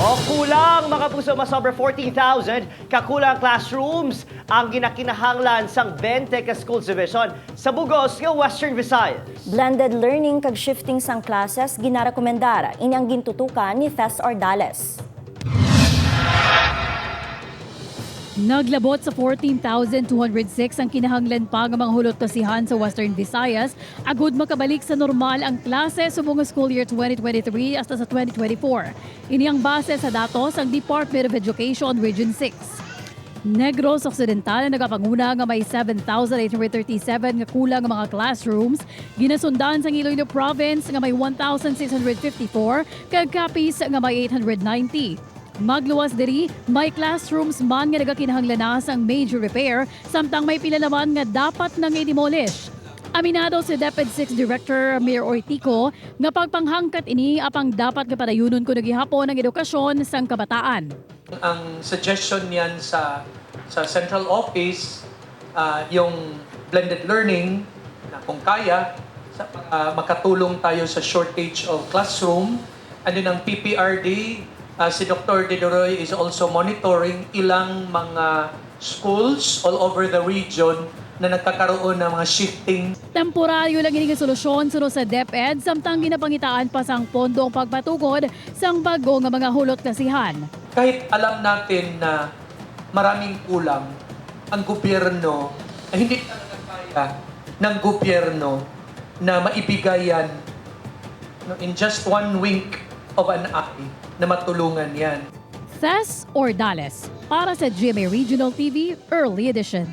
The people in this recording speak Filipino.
O kulang mga puso, masobra 14,000 kakulang classrooms ang ginakinahanglan sang 20 ka schools division sa Bugos nga Western Visayas. Blended learning kag shifting sang classes ginarekomendara ini ang gintutukan ni Tess Ordales. Naglabot sa 14,206 ang kinahanglan pa nga mga hulot kasihan sa Western Visayas agud makabalik sa normal ang klase sa mga school year 2023 hasta sa 2024. Ini ang base sa datos ang Department of Education Region 6. Negros Occidental na nagapanguna nga may 7,837 nga kulang nga mga classrooms. Ginasundan sa Iloilo Province nga may 1,654 kag Capiz nga may 890. Magluwas diri, may classrooms man nga nagakinahanglanas ang major repair, samtang may pila naman nga dapat nang i-demolish. Aminado si DepEd 6 Director Mayor Ortico nga pagpanghangkat ini apang dapat nga padayunon ko nagihapon ang edukasyon sang kabataan. Ang suggestion niyan sa central office, yung blended learning na kung kaya, makatulong tayo sa shortage of classroom. And then ang PPRD, si Dr. Dedoroy is also monitoring ilang mga schools all over the region na nagkakaroon ng mga shifting. Temporaryo lang ini nga solusyon suno sa DepEd samtang ginapangitaan pa sang pondo ang pagpatukod sang bago nga mga hulot kasihan. Kahit alam natin na maraming kulang, ang gobyerno ay hindi talaga kaya ng gobyerno na maibigay yan in just one wink of an eye na matulungan yan. Tess Ordales para sa GMA Regional TV Early Edition.